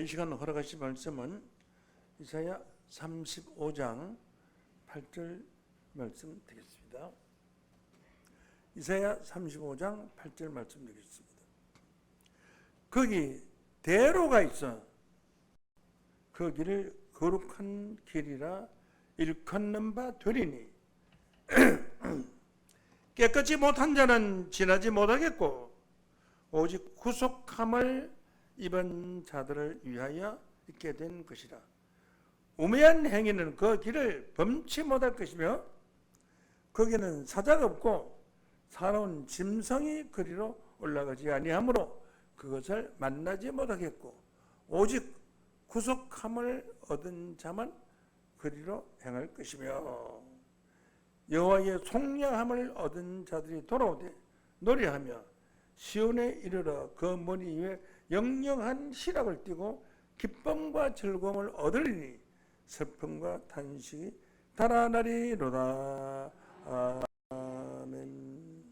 이 시간 허락하신 말씀은 이사야 35장 8절 말씀 되겠습니다. 이사야 35장 8절 말씀 되겠습니다. 거기 대로가 있어 그 길을 거룩한 길이라 일컫는 바 되리니 깨끗이 못한 자는 지나지 못하겠고 오직 구속함을 입은 자들을 위하여 있게 된 것이라. 우매한 행위는 그 길을 범치 못할 것이며 거기는 사자가 없고 사나운 짐승이 그리로 올라가지 아니하므로 그것을 만나지 못하겠고 오직 구속함을 얻은 자만 그리로 행할 것이며 여호와의 속량함을 얻은 자들이 돌아오되 노래하며 시온에 이르러 그 머리 위에 영영한 시락을 띠고 기쁨과 즐거움을 얻으리니 슬픔과 탄식이 달아나리로다. 아멘.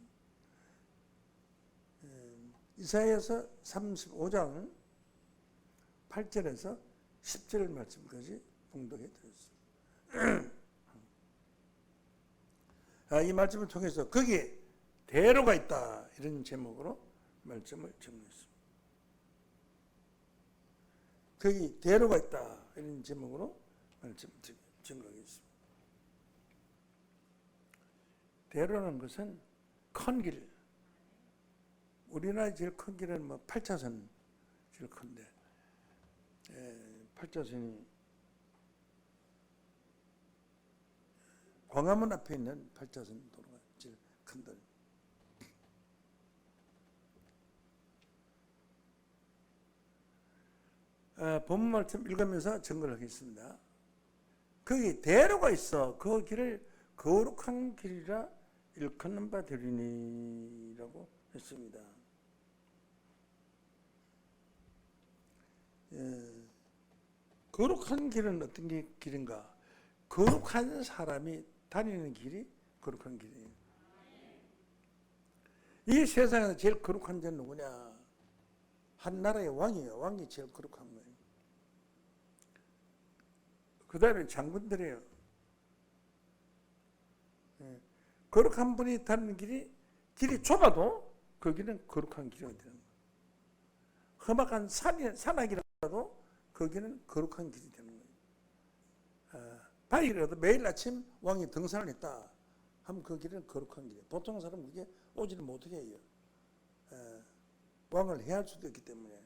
이사야서 35장 8절에서 10절 말씀까지 봉독해 드렸습니다. 이 말씀을 통해서 거기에 대로가 있다 이런 제목으로 말씀을 정리했습니다. 거기 대로가 있다 이런 제목으로 말씀을 정리하겠습니다. 대로라는 것은 큰 길, 우리나라의 제일 큰 길은 8차선 제일 큰데 8차선이 광화문 앞에 있는 8차선 도로가 제일 큰 길. 본문 말씀 읽으면서 증거를 하겠습니다. 거기 대로가 있어 그 길을 거룩한 길이라 일컫는 바 되리니 라고 했습니다. 거룩한 길은 어떤 길인가? 거룩한 사람이 다니는 길이 거룩한 길이에요. 이 세상에서 제일 거룩한 자는 누구냐? 한 나라의 왕이에요. 왕이 제일 거룩한 거예요. 그 다음에 장군들이에요. 거룩한 분이 다니는 길이 좁아도 거기는 거룩한 길이 되는 거예요. 험악한 산악이라도 거기는 거룩한 길이 되는 거예요. 바위라도 매일 아침 왕이 등산을 했다 하면 그 길은 거룩한 길이에요. 보통 사람은 그게 오지를 못하게 해요. 왕을 해할 수도 있기 때문에.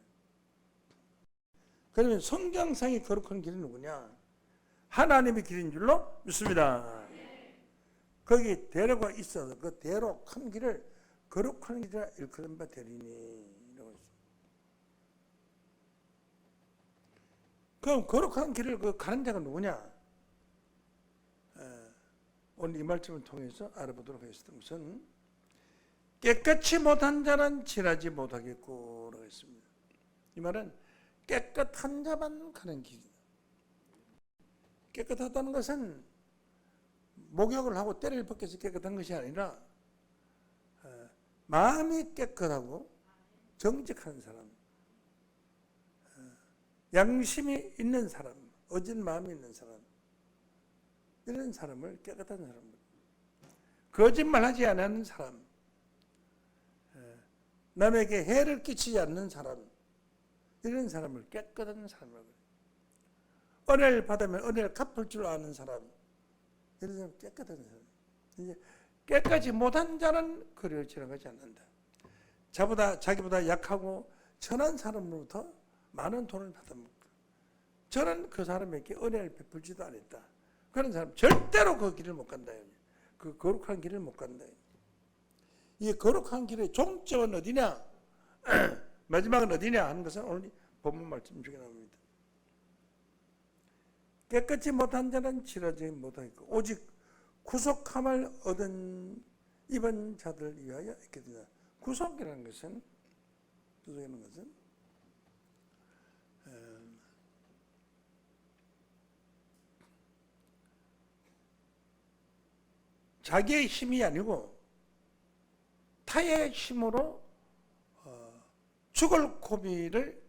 그러면 성경상의 거룩한 길은 누구냐? 하나님의 길인 줄로 믿습니다. 거기 대로가 있어서 그 대로 큰 길을 거룩한 길이라 일컬은 바 되리니. 그럼 거룩한 길을 가는 자가 누구냐? 오늘 이 말씀을 통해서 알아보도록 하겠습니다. 우선 깨끗이 못한 자는 지나지 못하겠고 라고 했습니다. 이 말은 깨끗한 자만 가는 길이다. 깨끗하다는 것은 목욕을 하고 때를 벗겨서 깨끗한 것이 아니라 마음이 깨끗하고 정직한 사람, 양심이 있는 사람, 어진 마음이 있는 사람, 이런 사람을 깨끗한 사람, 거짓말하지 않는 사람, 남에게 해를 끼치지 않는 사람, 이런 사람을 깨끗한 사람이라고 해요. 은혜를 받으면 은혜를 갚을 줄 아는 사람, 이런 사람 깨끗한 사람. 이제 깨끗이 못한 자는 그리로 지나가지 않는다. 자기보다 약하고 천한 사람으로부터 많은 돈을 받아먹고 저는 그 사람에게 은혜를 베풀지도 않았다. 그런 사람 절대로 그 길을 못 간다. 그 거룩한 길을 못 간다. 이 거룩한 길의 종점은 어디냐? 마지막은 어디냐 하는 것은 오늘 본문 말씀 중에 나옵니다. 깨끗이 못한 자는 지나지 못하겠고 오직 구속함을 얻은 입은 자들 위하여 있게 된다. 구속이라는 것은 자기의 힘이 아니고 타의 힘으로 죽을 고비를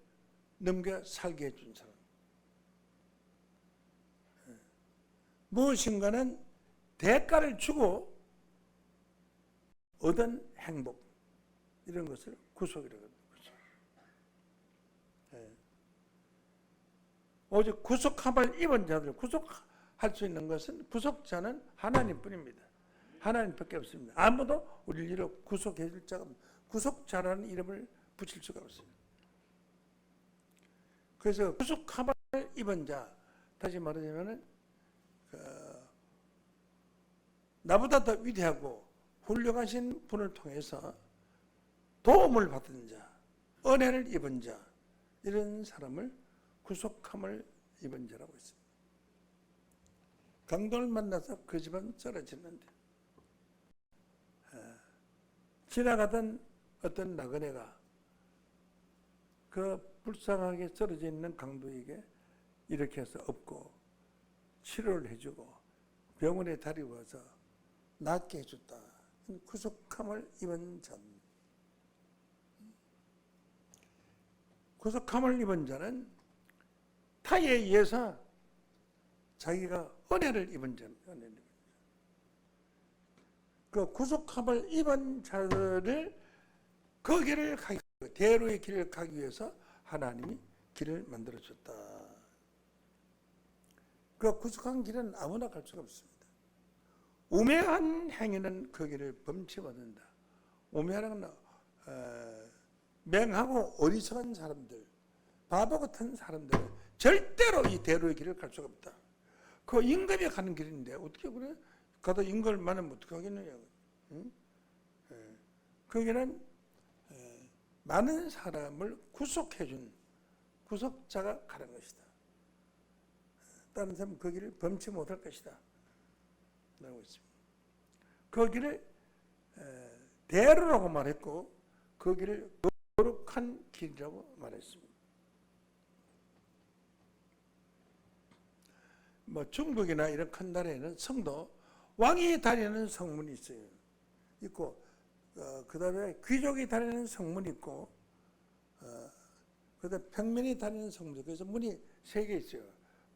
넘겨 살게 해준 사람. 무엇인가는 대가를 주고 얻은 행복, 이런 것을 구속이라고 합니다. 오직 구속함을 입은 자들, 구속할 수 있는 것은, 구속자는 하나님뿐입니다. 하나님밖에 없습니다. 아무도 우리를 이렇게 구속해 줄 자가 없습니다. 구속자라는 이름을 붙일 수가 없습니다. 그래서 구속함을 입은 자, 다시 말하자면 나보다 더 위대하고 훌륭하신 분을 통해서 도움을 받은 자, 은혜를 입은 자, 이런 사람을 구속함을 입은 자라고 있습니다. 강도를 만나서 그 집은 쓰러지는데, 지나가던 어떤 나그네가 그 불쌍하게 쓰러져 있는 강도에게 이렇게 해서 업고 치료를 해주고 병원에 데려와서 낫게 해줬다. 구속함을 입은 자입니다. 구속함을 입은 자는 타에 의해서 자기가 은혜를 입은 자입니다. 은혜를 입은 자. 그 구속함을 입은 자들을 그 길을 가기, 대로의 길을 가기 위해서 하나님이 길을 만들어줬다. 그 구속한 길은 아무나 갈 수가 없습니다. 우매한 행위는 그 길을 범치 못한다. 우매한 건 맹하고 어리석은 사람들, 바보 같은 사람들은 절대로 이 대로의 길을 갈 수가 없다. 그 임금이 가는 길인데 어떻게 그래? 가다 임금을 만나면 어떻게 하겠느냐. 응? 그 길은 많은 사람을 구속해준 구속자가 가는 것이다. 다른 사람은 그 길을 범치 못할 것이다. 라고 있습니다. 그 길을 대로라고 말했고 그 길을 거룩한 길이라고 말했습니다. 뭐 중국이나 이런 큰 나라에는 성도, 왕이 다니는 성문이 있어요. 있고 그 다음에 귀족이 다니는 성문이 있고 그 다음에 평민이 다니는 성문. 그래서 문이 3개 있어요.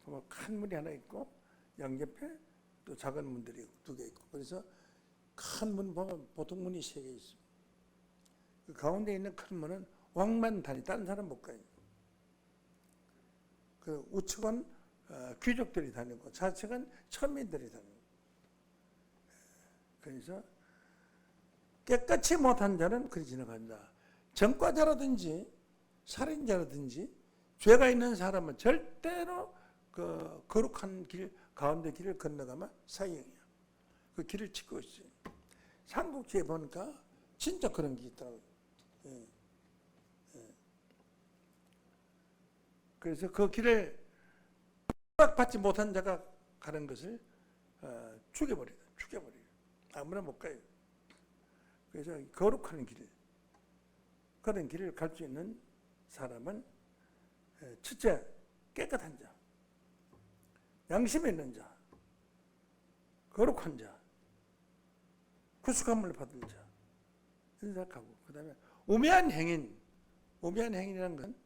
보면 큰 문이 하나 있고 양옆에 또 작은 문들이 2개 있고, 그래서 큰 문 보면 보통 문이 3개 있습니다. 그 가운데 있는 큰 문은 왕만 다니, 다른 사람 못 가요. 그 우측은 귀족들이 다니고 좌측은 천민들이 다니고. 그래서 깨끗이 못한 자는 그리 지나간다. 전과자라든지 살인자라든지 죄가 있는 사람은 절대로 그 거룩한 길 가운데 길을 건너가면 사형이야. 그 길을 짓고 있어요. 삼국지에 보니까 진짜 그런 게 있더라고요. 예. 예. 그래서 그 길을 허락받지 못한 자가 가는 것을 죽여버려요. 아무나 못 가요. 그래서 거룩한 길, 그런 길을 갈 수 있는 사람은 첫째, 깨끗한 자, 양심 있는 자, 거룩한 자, 구속함을 받은 자, 이런 생각하고, 그 다음에 우매한 행인이라는 건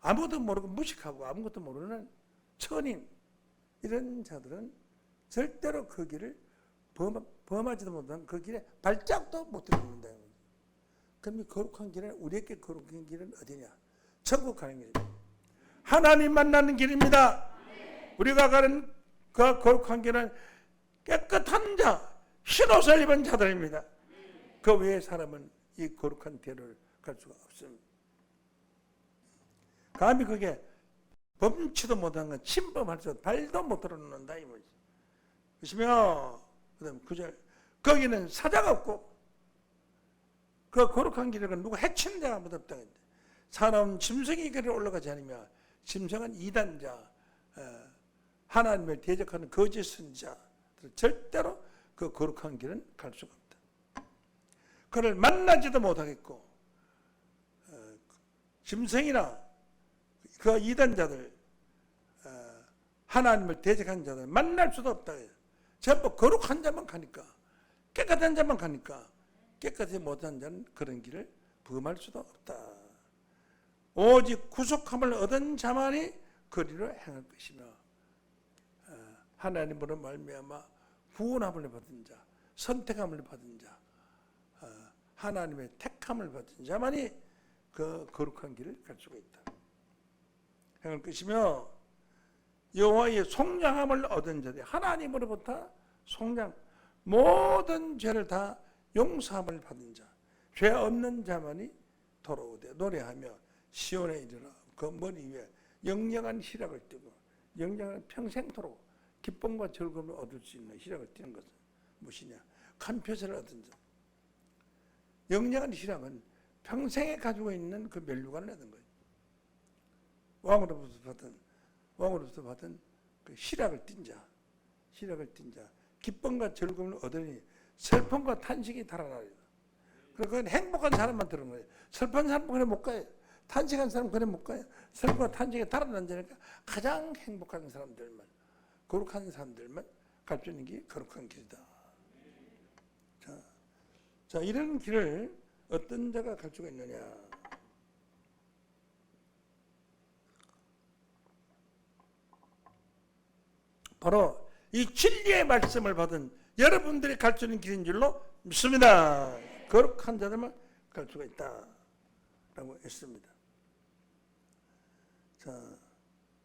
아무도 모르고 무식하고 아무것도 모르는 천인, 이런 자들은 절대로 그 길을 범하지도 못한 그 길에 발짝도 못 들어간다. 그럼 이 거룩한 길은, 우리에게 거룩한 길은 어디냐? 천국 가는 길입니다. 하나님 만나는 길입니다. 우리가 가는 그 거룩한 길은 깨끗한 자, 흰옷을 입은 자들입니다. 그 외의 사람은 이 거룩한 대로를 갈 수가 없습니다. 감히 그게 범치도 못한 건 침범할 수, 발도 못 들어놓는다 이 말이죠. 그러시며 그다음 9절, 거기는 사자가 없고 그 거룩한 길은 누구 해치는 자가 아무도 없다. 사나운 짐승이 길을 올라가지 않으며, 짐승은 이단자, 하나님을 대적하는 거짓 선자, 절대로 그 거룩한 길은 갈 수가 없다. 그를 만나지도 못하겠고, 짐승이나 그 이단자들, 하나님을 대적하는 자들 만날 수도 없다. 전부 거룩한 자만 가니까, 깨끗한 자만 가니까, 깨끗하지 못한 자는 그런 길을 범할 수도 없다. 오직 구속함을 얻은 자만이 그리로 행할 것이며 하나님으로 말미암아 구원함을 받은 자, 선택함을 받은 자, 하나님의 택함을 받은 자만이 그 거룩한 길을 갈 수가 있다. 행할 것이며 여호와의 속량함을 얻은 자들, 하나님으로부터 속량, 모든 죄를 다 용서함을 받은 자, 죄 없는 자만이 돌아오되 노래하며 시온에 이르러 그 머리 위에 영영한 희락을 띠고, 영영한 평생토록 기쁨과 즐거움을 얻을 수 있는 희락을 띠는 것은 무엇이냐? 간표세를 얻은 자. 영영한 희락은 평생에 가지고 있는 그 멸류관을 얻은 거예요. 왕으로부터 받은 그 희락을 띈 자, 기쁨과 즐거움을 얻으니 슬픔과 탄식이 달아나리라. 그건 행복한 사람만 들은 거예요. 슬픈 사람은 그래 못 가요. 탄식한 사람은 그래 못 가요. 슬픔과 탄식이 달아난 자니까 가장 행복한 사람들만, 거룩한 사람들만 갈 수 있는 게 거룩한 길이다. 자, 이런 길을 어떤 자가 갈 수가 있느냐? 바로 이 진리의 말씀을 받은 여러분들이 갈 수 있는 길인 줄로 믿습니다. 거룩한 자들만 갈 수가 있다라고 했습니다. 자,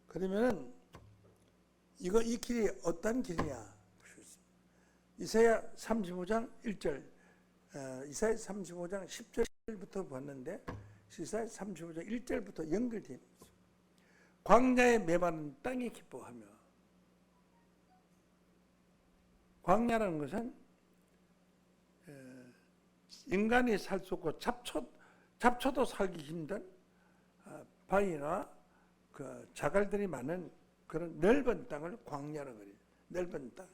그러면은 이 길이 어떤 길이냐? 이사야 35장 1절, 이사야 35장 10절부터 봤는데 이사야 35장 1절부터 연결되어 있습니다. 광야에 메마른 땅이 기뻐하며, 광야라는 것은 인간이 살 수 없고 잡초도 살기 힘든 바위나 그 자갈들이 많은 그런 넓은 땅을 광야라고 그래요. 넓은 땅,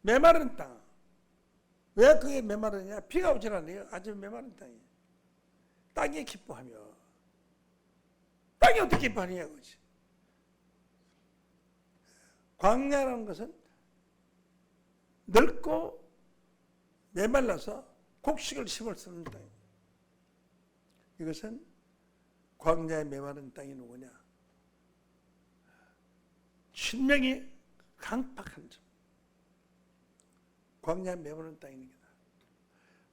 메마른 땅. 왜 그게 메마르냐? 비가 오질 않아요. 아주 메마른 땅이에요. 땅이 기뻐하며, 땅이 어떻게 기뻐하느냐 그거지. 광야라는 것은 넓고 메말라서 곡식을 심을 수 없는 땅이에요. 이것은 광야의 메마른 땅이 누구냐? 신명이 강팍한 점. 광야의 메마른 땅입니다.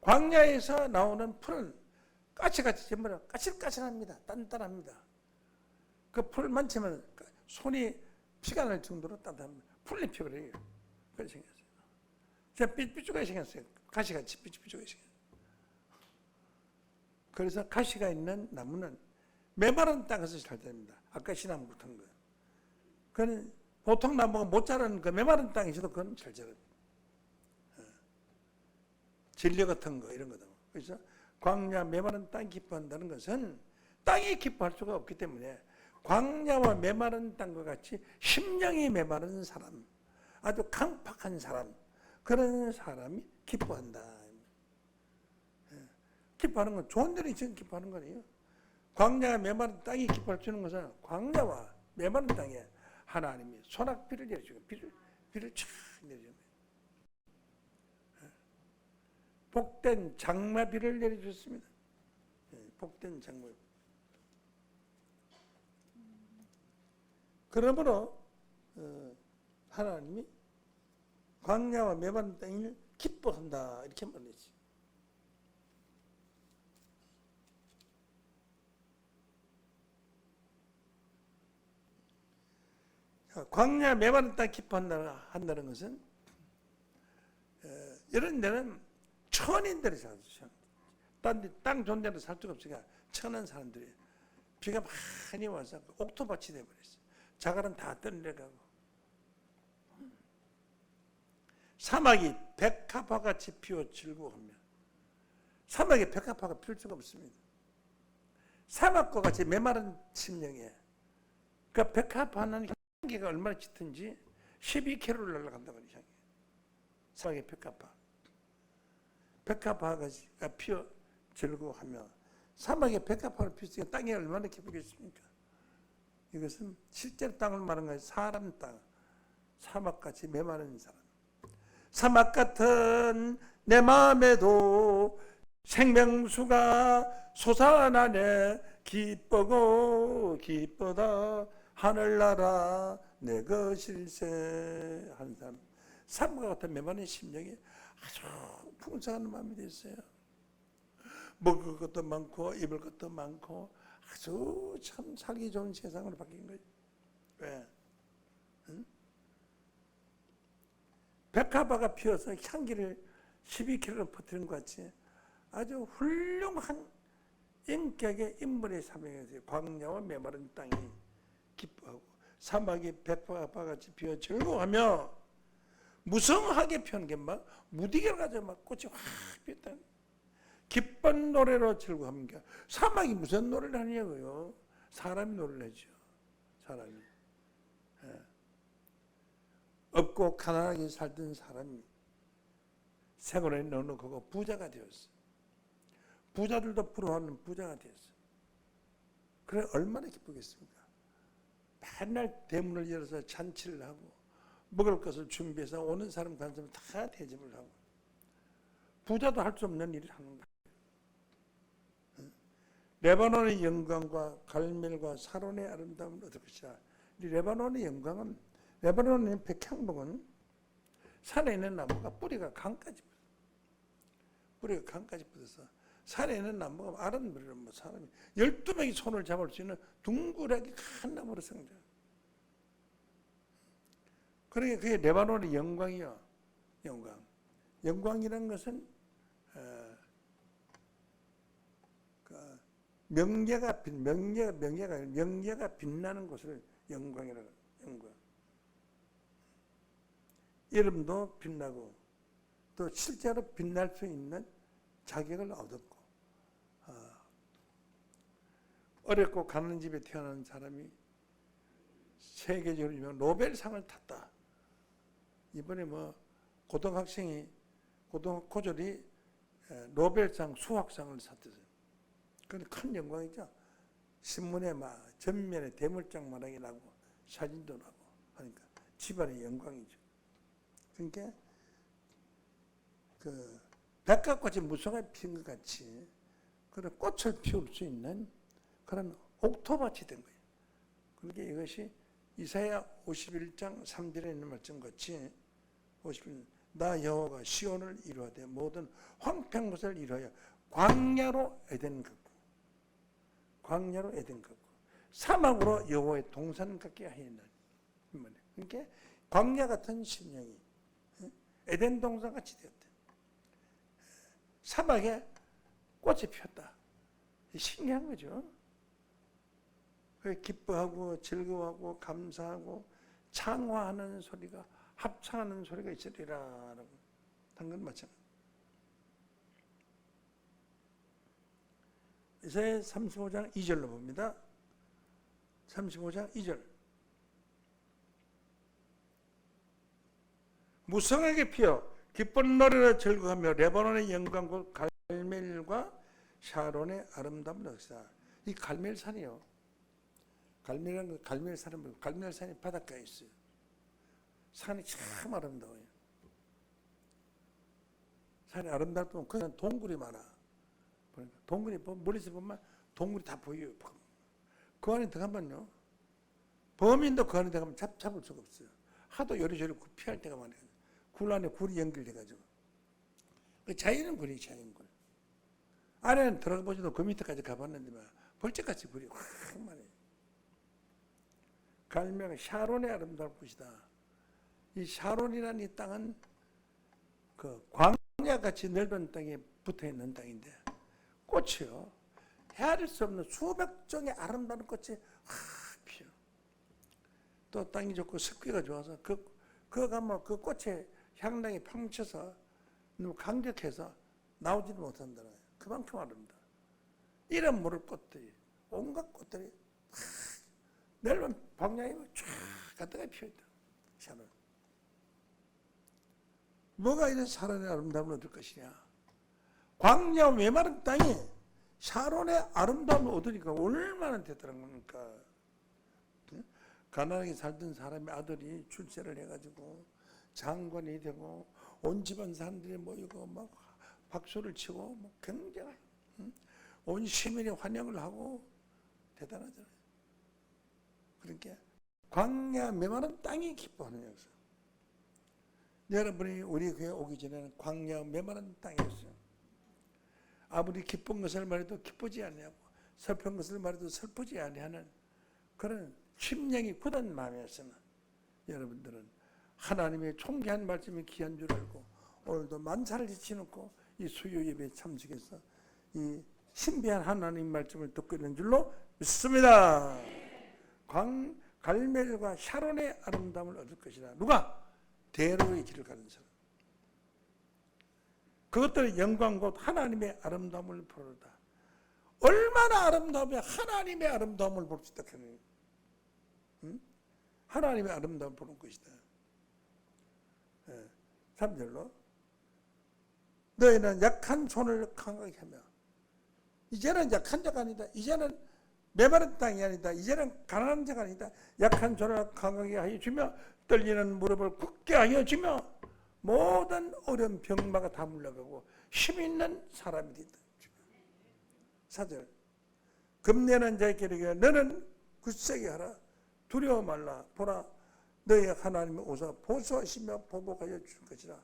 광야에서 나오는 풀은 까치같이 전부 까칠까칠합니다. 단단합니다. 그 풀 만지면 손이 피가 날 정도로 단단합니다. 풀잎이 그래요. 그렇게 생겼어요. 제가 삐죽하게 생겼어요. 가시같이 삐죽하게 생겼어요. 그래서 가시가 있는 나무는 메마른 땅에서 잘 됩니다. 아까 시나무 같은 거. 그건 보통 나무가 못 자라는 그 메마른 땅에서도 그건 잘 자랍니다. 진리 같은 거 이런 거다. 그래서 광야 메마른 땅이 기뻐한다는 것은 땅이 기뻐할 수가 없기 때문에 광야와 메마른 땅과 같이 심령이 메마른 사람, 아주 강팍한 사람, 그런 사람이 기뻐한다. 기뻐하는 건 좋은 데는 지금 기뻐하는 거예요. 광야와 메마른 땅이 기뻐할 수 있는 것은 광야와 메마른 땅에 하나님이 소낙비를 내려주고 비를 촥 내려주는 거예요. 복된 장마비를 내려주셨습니다. 복된 장마비. 그러므로 하나님이 광야와 메마른 땅을 기뻐한다 이렇게 말했지. 광야 메마른 땅 기뻐한다는 것은 이런 데는 천인들이 살죠. 땅 좋은 데는 살 수가 없으니까 천한 사람들이 비가 많이 와서 옥토밭이 되어버렸어요. 자갈은 다 떠내려가고 사막이 백합화같이 피어 즐거워하며, 사막에 백합화가 필 수가 없습니다. 사막과 같이 메마른 심령에 그 백합화는 향기가 얼마나 짙은지 12km를 날아간다고 하는 향기. 사막의 백합화가 피어 즐거워하며, 사막에 백합화를 피우니까 땅이 얼마나 기쁘겠습니까? 이것은 실제로 땅을 말하는 거예요. 사람 땅, 사막같이 메마른 사람. 사막 같은 내 마음에도 생명수가 솟아나네 기쁘고 기쁘다 하늘나라 내 것일세 하는 사람, 삶과 같은 메마른 심령이 아주 풍성한 마음이 됐어요. 먹을 것도 많고 입을 것도 많고 아주 참 살기 좋은 세상으로 바뀐 거예요. 왜? 응? 백합화가 피어서 향기를 12km로 퍼뜨린 것 같이 아주 훌륭한 인격의 인물의 사명이었어요. 광야와 메마른 땅이 기뻐하고 사막이 백합화같이 피어 즐거워하며 무성하게 피는 게 막 무디개를 가지고 막 꽃이 확 피었다. 기쁜 노래로 즐거워하는 게 사막이 무슨 노래를 하냐고요. 사람이 노래를 하죠. 사람이. 예. 없고 가난하게 살던 사람이 생활에 넉넉하고 부자가 되었어. 부자들도 부러워하는 부자가 되었어. 그래 얼마나 기쁘겠습니까? 맨날 대문을 열어서 잔치를 하고 먹을 것을 준비해서 오는 사람 가는 사람 다 대접을 하고 부자도 할 수 없는 일을 하는 거예요. 레바논의 영광과 갈멜과 사론의 아름다움은 어떨 것이냐. 이 레바논의 영광은, 레바논의 백향목은 산에 있는 나무가 뿌리가 강까지 뻗어서 산에 있는 나무가 아름다운 뭐 사람이 12명이 손을 잡을 수 있는 둥그랗게 큰 나무로 성장. 그러니까 그게 레바논의 영광이요. 영광. 영광이라는 것은 명예가 빛나는 곳을 영광이라고 해요. 영광. 이름도 빛나고 또 실제로 빛날 수 있는 자격을 얻었고 어렵고 가난한 집에 태어난 사람이 세계적으로 유명한 노벨상을 탔다. 이번에 뭐 고등학생이 고졸이 노벨상 수학상을 탔대요. 그건 큰 영광이죠. 신문에 막 전면에 대물장만하게 나고 사진도 나고 하니까 집안의 영광이죠. 그러니까 그 백합꽃이 무성하게 피운 것 같이 그런 꽃을 피울 수 있는 그런 옥토밭이 된 거예요. 그러니까 이것이 이사야 51장 3절에 있는 말씀 같이 51장 나 여호와가 시온을 이루하되 모든 황폐한 것을 이루하여 광야로 에덴 걷고 광야로 에덴 걷고 사막으로 여호와의 동산 같게 하였나니. 그러니까 광야 같은 심령이 에덴 동산 같이 되었다. 사막에 꽃이 피었다. 신기한 거죠. 기뻐하고 즐거워하고 감사하고 창화하는 소리가 합창하는 소리가 있으리라라고 한 건 마찬가지. 이사야 35장 2절로 봅니다. 35장 2절. 무성하게 피어 기쁜 노래로 즐거워하며 레바논의 영광과 갈멜과 샤론의 아름다운 역사. 이 갈멜산이요. 갈멜이라는 건 갈멜산은 갈멜산이 바닷가에 있어요. 산이 참 아름다워요. 산이 아름답다면 그 동굴이 많아. 동굴이 멀리서 보면 동굴이 다 보여요. 그 안에 들어가면요. 범인도 그 안에 들어가면 잡을 수가 없어요. 하도 요리조리 피할 때가 많아요. 굴 안에 굴이 연결돼가지고. 자연은 굴이 자연굴. 안에는 들어가 보지도 그 밑에까지 가봤는데 벌쩍같이 굴이 확 많아요. 갈멜 샤론의 아름다운 곳이다. 이 샤론이라는 이 땅은 그 광야같이 넓은 땅에 붙어있는 땅인데 꽃이요. 헤아릴 수 없는 수백 종의 아름다운 꽃이 확 피어. 또 땅이 좋고 습기가 좋아서 그 가면 그 꽃의 향랑이 팡쳐서 너무 강력해서 나오지도 못한다는 거예요. 그만큼 아름다워. 이름 모를 꽃들이 온갖 꽃들이 확 넓은 광야에 쫙 갖다가 피어있다. 샤론. 뭐가 이런 샤론의 아름다움을 얻을 것이냐. 광야 메마른 땅이 샤론의 아름다움을 얻으니까 얼마나 됐다는 겁니까. 가난하게 살던 사람의 아들이 출세를 해가지고 장관이 되고 온 집안 사람들이 모이고 막 박수를 치고 뭐 굉장히 온 시민이 환영을 하고 대단하잖아요. 그러니까 광야 메마른 땅이 기뻐하는 역사. 여러분이 우리 교회 오기 전에는 광야 메마른 땅이었어요. 아무리 기쁜 것을 말해도 기쁘지 아니하고 슬픈 것을 말해도 슬프지 아니하는 그런 심령이 굳은 마음이었으나 여러분들은 하나님의 총귀한 말씀이 귀한 줄 알고 오늘도 만사를 지쳐놓고 이 수요 예배에 참석해서 이 신비한 하나님 말씀을 듣고 있는 줄로 믿습니다. 갈멜과 샤론의 아름다움을 얻을 것이다. 누가? 대로의 길을 가는 사람. 그것들의 영광 곧 하나님의 아름다움을 보르다. 얼마나 아름다우면 하나님의 아름다움을 볼 수 있다. 응? 하나님의 아름다움을 보는 것이다. 3절로 너희는 약한 손을 강하게 하며 이제는 약한 자가 아니다. 이제는 메마른 땅이 아니다. 이제는 가난한 자가 아니다. 약한 손을 강하게 하여 주며 떨리는 무릎을 굳게 하여 주며 모든 어려운 병마가 다 물러가고 힘 있는 사람이 된다. 4절 겁내는 자에게 너는 굳세게 하라. 두려워 말라. 보라 너희 하나님의 오사 보수하시며 보복하여 줄 것이라.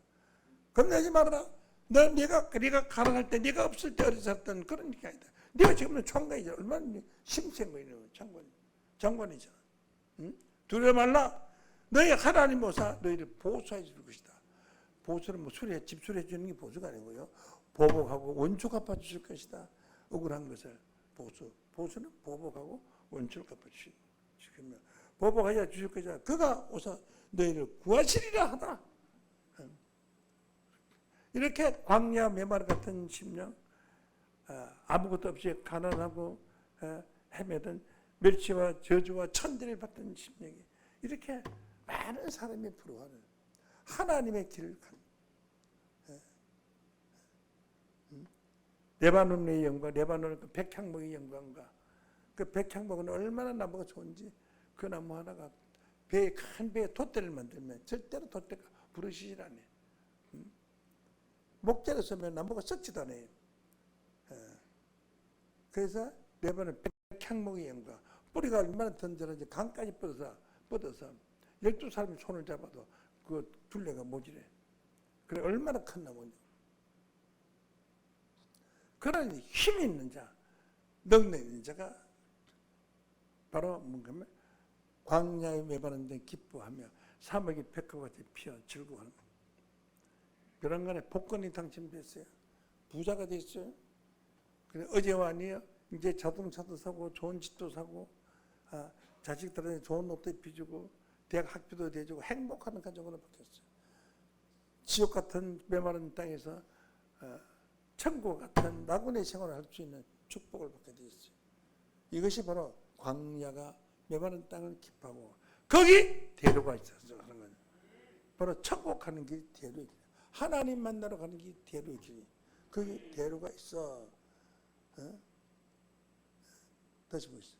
겁내지 말아라. 네가 가난할 때 네가 없을 때 어리석던 그런 게 아니다. 네가 지금은 총각이잖아. 얼마나 심생거리는 장관이잖아. 응? 두려워 말라. 너희 하나님 오사 너희를 보수해 줄 것이다. 보수는 뭐 집 수리해 주는 게 보수가 아니고요. 보복하고 원수 갚아 주실 것이다. 억울한 것을 보수는 보복하고 원수를 갚아 주시며 보복하여 주실 것이다. 그가 오사 너희를 구하시리라 하다. 이렇게 광야 메마르 같은 심령, 아무것도 없이 가난하고 헤매던 멸치와 저주와 천대를 받던 심령이 이렇게 많은 사람이 부러워하는 하나님의 길을 가는 레바논의 영광, 레바논의 그 백향목의 영광과 그 백향목은 얼마나 나무가 좋은지 그 나무 하나가 큰 배에 돛대를 만들면 절대로 돛대가 부러지질 않아요. 목재를 쓰면 나무가 썩지도 않아요. 그래서 레바논 백향목의 영광, 뿌리가 얼마나 던져는지 강까지 뻗어서 12사람이 손을 잡아도 그 둘레가 모질해. 그래 얼마나 큰 나무인지. 그런 힘 있는 자, 능력 있는 자가 바로 뭔가면 광야에 메바른 데 기뻐하며 사막의 백합과 같이 피어 즐거워하는 것. 그런 간에 복권이 당첨됐어요. 부자가 됐어요. 그래 어제와 아니에요. 이제 자동차도 사고 좋은 집도 사고 자식들한테 좋은 옷도 입혀주고 대학 학비도 대주고 행복한 가정으로 바뀌었어요. 지옥 같은 메마른 땅에서 천국 같은 나그네 생활을 할 수 있는 축복을 받게 되었어요. 이것이 바로 광야가 메마른 땅을 기뻐하고 거기 대로가 있어서 하는 거예요. 바로 천국 가는 길이 대로의 길. 하나님 만나러 가는 길이 대로의 길. 거기 대로가 있어. 다시 보시죠.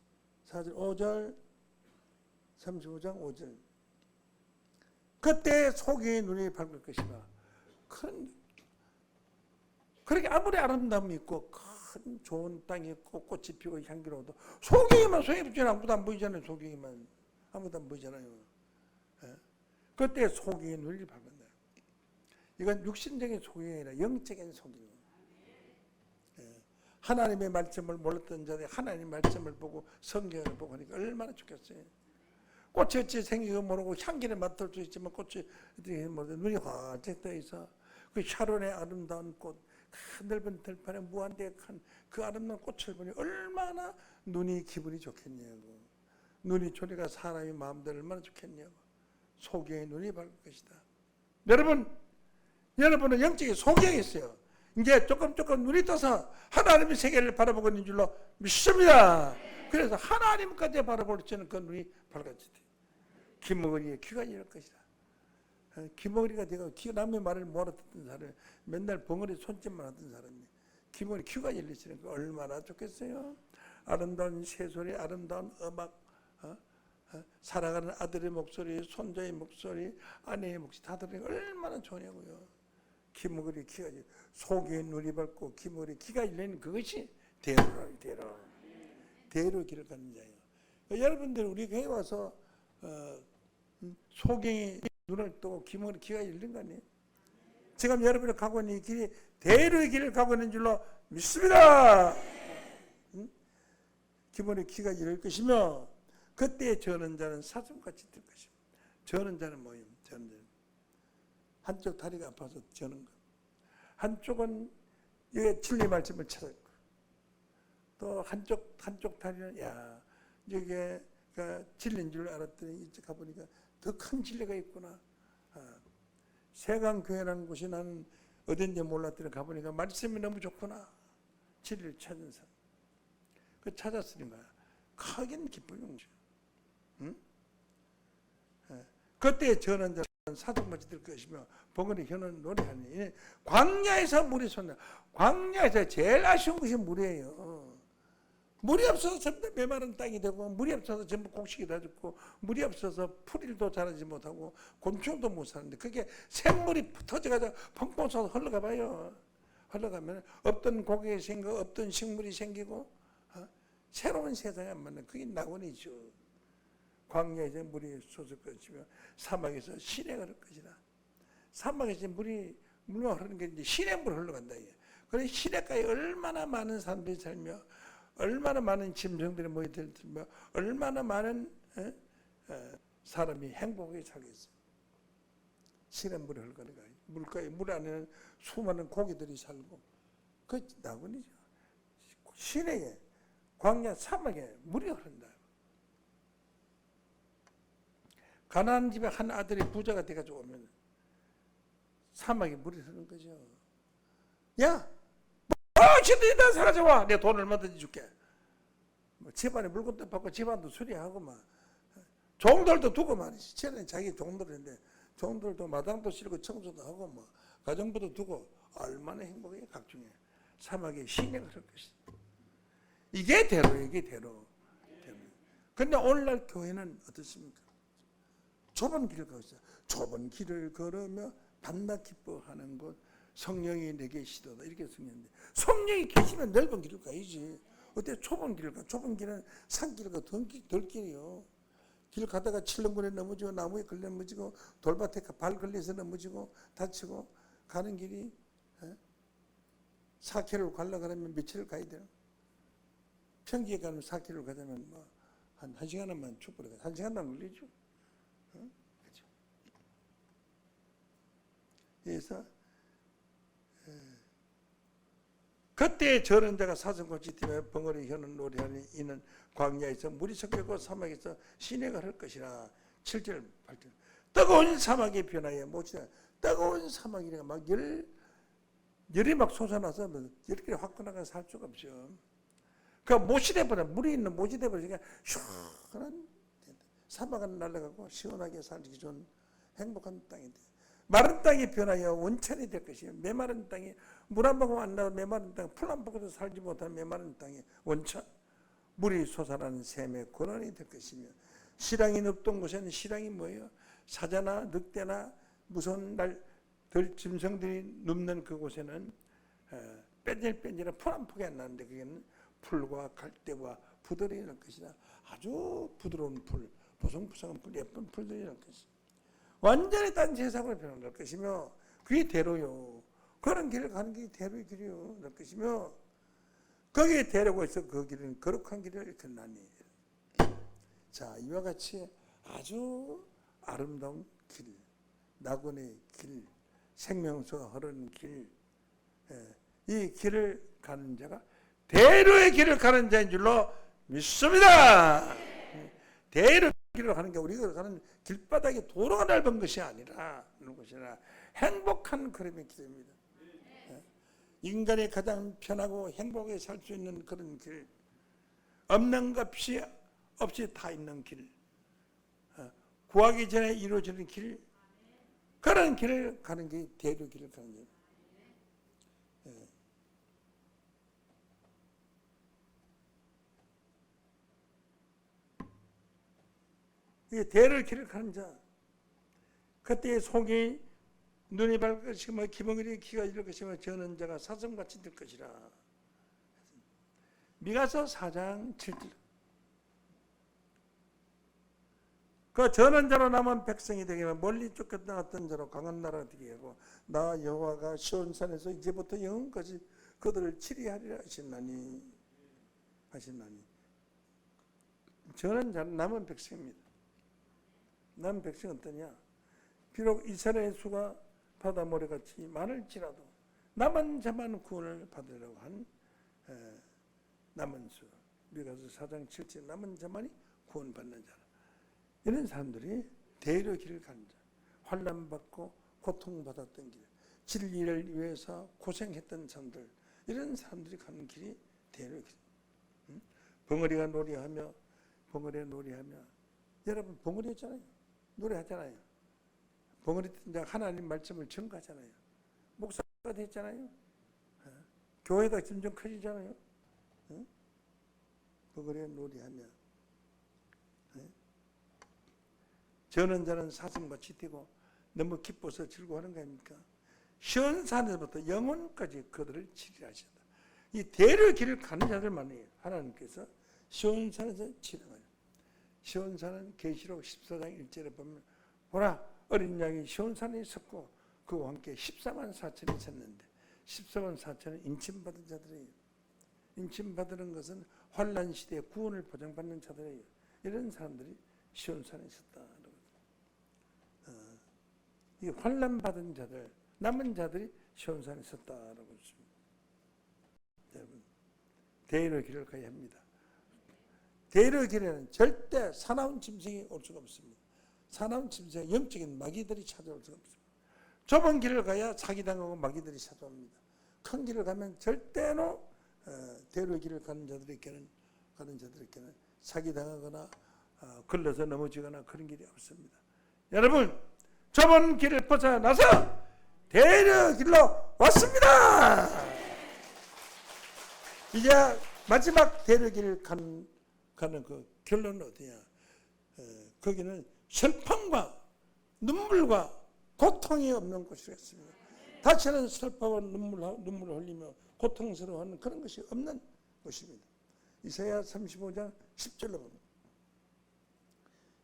4절 5절 35장 5절 그때 속의 눈이 밝을 것이다. 그렇게 아무리 아름다움이 있고 큰 좋은 땅이 있고 꽃이 피고 향기로워도 소경이만 소용없잖아요. 아무도 안 보이잖아요. 소경이만 아무도 안 보이잖아요. 그때 소경의 눈이 밝는다. 이건 육신적인 소경이 아니라 영적인 소경이에요. 하나님의 말씀을 몰랐던 자들이 하나님의 말씀을 보고 성경을 보고 하니까 얼마나 좋겠어요. 꽃이 어찌 생기고 모르고 향기를 맡을 수 있지만 꽃이 어떻게 모르고 눈이 활짝 떠 있어. 그 샤론의 아름다운 꽃, 큰 넓은 들판에 무한대한 그 아름다운 꽃을 보니 얼마나 눈이 기분이 좋겠냐고. 눈이 좋으니까 사람의 마음도 얼마나 좋겠냐고. 소경의 눈이 밝을 것이다. 여러분은 영적인 소경이 있어요. 이제 조금 눈이 떠서 하나님의 세계를 바라보고 있는 줄로 믿습니다. 그래서 하나님까지 바라볼 때는 그 눈이 밝아지대. 귀머거리에 귀가 열릴 것이다. 귀머거리가 되고 남의 말을 못 알아듣던 사람이 맨날 벙어리 손짓만 하던 사람이 귀머거리 귀가 열리시니까 얼마나 좋겠어요. 아름다운 새소리, 아름다운 음악, 살아가는 아들의 목소리, 손자의 목소리, 아내의 목소리 다 들으니까 얼마나 좋냐고요. 귀머거리 귀가 속에 눈이 밝고 귀머거리 귀가 열리는 그것이 대로라. 대로의 길을 가는 자예요. 여러분들 우리 교회 와서 소경이 눈을 뜨고 귀머리 귀가 열린 거 아니에요? 지금 여러분이 가고 있는 이 길이 대로의 길을 가고 있는 줄로 믿습니다. 귀머리 귀가 열릴 것이며 그때 저는 자는 사슴같이 될 것이며 저는 자는 뭐예요? 저는 자는 한쪽 다리가 아파서 저는 것, 한쪽은 여기 진리 말씀을 찾았고 또 한쪽 다리는 야 이게 진리인 줄 알았더니 이쪽 가보니까 더 큰 진리가 있구나. 세강교회라는 곳이 나는 어딘지 몰랐더니 가보니까 말씀이 너무 좋구나. 진리를 찾은 사람. 그 찾았으니까 크긴 기쁨이 오죠. 응? 그때 저는 사슴같이 될 것이며 봉헌의 혀는 노래하니 광야에서 물이 솟나. 광야에서 제일 아쉬운 것이 물이에요. 물이 없어서 전부 메마른 땅이 되고 물이 없어서 전부 곡식이 다 죽고 물이 없어서 풀일도 자라지 못하고 곤충도 못 사는데 그게 샘물이 터져가지고 펑펑 쏟아 흘러가 봐요. 흘러가면 없던 고기가 생기고 없던 식물이 생기고 새로운 세상에 안 맞는 그게 낙원이죠. 광야에서 물이 솟을 것이며 사막에서 시내가 흐를 것이라. 사막에서 물만 흐르는 게 이제 시내물 흘러간다. 그래서 시내가에 얼마나 많은 사람들이 살며 얼마나 많은 짐승들이 모여들며 얼마나 많은 사람이 행복하게 살겠어요. 시냇물이 흘러가니까 물가에 물 안에는 수많은 고기들이 살고 그 낙원이죠. 시내에 광야 사막에 물이 흐른다. 가나안 집에 한 아들이 부자가 돼가지고 오면 사막에 물이 흐르는 거죠. 야! 시들이다 사라져와. 내 돈 얼마든지 줄게. 집안에 물건도 받고 집안도 수리하고 막 종들도 두고 말이지. 쟤는 자기 종들인데 종들도 마당도 실고 청소도 하고 막 가정부도 두고 얼마나 행복해. 각중에 사막에 시내가 흐를 것이다. 이게 대로. 이게 대로. 그런데 오늘날 교회는 어떻습니까? 좁은 길을 가고 있어요. 좁은 길을 걸으며 밤낮 기뻐하는 곳 성령이 내게 계시도다 이렇게 쓰는데 성령이 계시면 넓은 길을 가야지. 어때 좁은 길을 가? 좁은 길은 산길을 가 덜길이요. 길 가다가 칠렁군에 넘어지고 나무에 걸려 넘어지고 돌밭에 발 걸려서 넘어지고 다치고 가는 길이 4km 가려고 그러면 며칠을 가야 돼요. 평지에 가면 4km 가자면 뭐 한 1시간만 축구를 가. 1시간만 걸리죠. 그렇죠. 그래서 그때 저런 자가 사슴같이 뛰며 벙어리 혀는 노래하니 이는 광야에서 물이 섞이고 사막에서 시내가 흐를 것이라. 7절 8절 뜨거운 사막의 변화에 못지나 뜨거운 사막이라 막 열이 막 솟아나서 이렇게 화끈하게 살 수가 없죠. 그 모시대보다 물이 있는 모시대보다 시원한 사막은 날아가고 시원하게 살기 좋은 행복한 땅이 돼. 마른 땅이 변하여 원천이 될 것이요. 메마른 땅이 물 한 모금 안 나도 메마른 땅, 풀 한 포기도 살지 못하는 메마른 땅이 원천, 물이 솟아나는 샘의 근원이 될 것이며 시랑이 눕던 곳에는 시랑이 뭐예요? 사자나 늑대나 무서운 짐승들이 눕는 그곳에는 뺀질뺀질한 풀 한 포기 안 나는데 그게는 풀과 갈대와 부들이 날 것이다. 아주 부드러운 풀, 보송보송한 풀, 예쁜 풀들이 날 것이다. 완전히 딴 세상으로 변할 것이며 그게 대로요. 그런 길을 가는 게 대로의 길이요. 날 것이며 거기에 대로가 있어. 그 길은 거룩한 길을 이렇게 나니. 자, 이와 같이 아주 아름다운 길, 낙원의 길, 생명수가 흐르는 길, 이 길을 가는 자가 대로의 길을 가는 자인 줄로 믿습니다. 대로의 길을 가는 게 우리가 가는 길바닥에 도로가 넓은 것이 아니라 행복한 걸음의 길입니다. 인간이 가장 편하고 행복하게 살 수 있는 그런 길, 없는 값이 없이 다 있는 길, 구하기 전에 이루어지는 길, 그런 길을 가는 게 대로 길을 가는 거예요. 대를 길을 가는 자, 그때 속이 눈이 밝을 것이며 기멍이 귀가 열릴 것이며 저는 자가 사슴같이 될 것이라. 미가서 4장 7절 그 전한 자로 남은 백성이 되게 하고 멀리 쫓겨나갔던 자로 강한 나라가 되게 하고 나 여호와가 시온산에서 이제부터 영원까지 그들을 치리하리라 하셨나니 전한 자는 남은 백성입니다. 남은 백성은 어떠냐? 비록 이스라엘 수가 바다 모래같이 많을지라도 남은 자만 구원을 받으려고 한 남은 수, 미가서 4장 7절 남은 자만이 구원받는 자라. 이런 사람들이 대의의 길을 가는 자, 환난받고 고통받았던 길, 진리를 위해서 고생했던 사람들, 이런 사람들이 가는 길이 대의의 길. 벙어리가 놀이하며 여러분 벙어리 했잖아요. 노래하잖아요. 벙어리 때 하나님 말씀을 전가하잖아요. 목사가 됐잖아요. 교회가 점점 커지잖아요. 벙어리가 놀이하며 저는 자는 사슴같이 뛰고 너무 기뻐서 즐거워하는 거 아닙니까? 시온산에서부터 영혼까지 그들을 치리하신다. 이 대의 길을 가는 자들만이에요. 하나님께서 시온산에서 치러가요. 시온산은 계시록 14장 1절에 보면 보라 어린 양이 시온산에 있었고 그와 함께 14만 4천이 있었는데 14만 4천은 인침받은 자들이에요. 인침받는 것은 환난 시대에 구원을 보장받는 자들이에요. 이런 사람들이 시온산에 있었다. 이 환난 받은 자들, 남은 자들이 시온산에 있었다라고 했습니다. 여러분, 대의의 길을 가야 합니다. 대의의 길에는 절대 사나운 짐승이 올 수가 없습니다. 사나운 짐승, 영적인 마귀들이 찾아올 수가 없습니다. 좁은 길을 가야 사기당하고 마귀들이 찾아옵니다. 큰 길을 가면 절대로 대의의 길을 가는 자들에게는 사기당하거나 걸려서 넘어지거나 그런 길이 없습니다. 여러분, 좁은 길을 벗어나서 대의의 길로 왔습니다. 이제 마지막 대의의 길을 가는 그 결론은 어디냐? 거기는 슬픔과 눈물과 고통이 없는 곳이었습니다. 다시는 슬퍼와 눈물을 흘리며 고통스러워하는 그런 것이 없는 곳입니다. 이사야 35장 10절로 봅니다.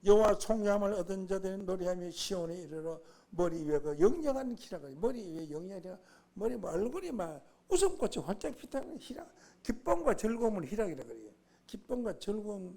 여호와 총명함을 얻은 자들은 노래하며 시온에 이르러 머리 위에 그 영영한 희락을 머리 위에 영영한 머리 얼굴이 막 웃음꽃이 활짝 피어나는 희락, 기쁨과 즐거움을 희락이라 그래요. 기쁨과 즐거움을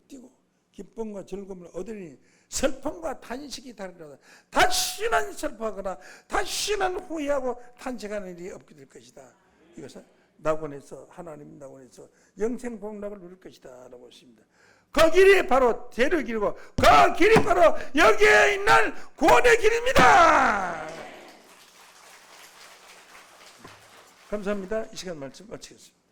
띠고 기쁨과 즐거움을 얻으니 슬픔과 탄식이 다르다. 다시는 슬퍼하거나 다시는 후회하고 탄식하는 일이 없게 될 것이다. 이것은 낙원에서 하나님 낙원에서 영생 복락을 누릴 것이다 라고 했습니다. 그 길이 바로 대의 길이고 그 길이 바로 여기에 있는 구원의 길입니다. 감사합니다. 이 시간 말씀 마치겠습니다.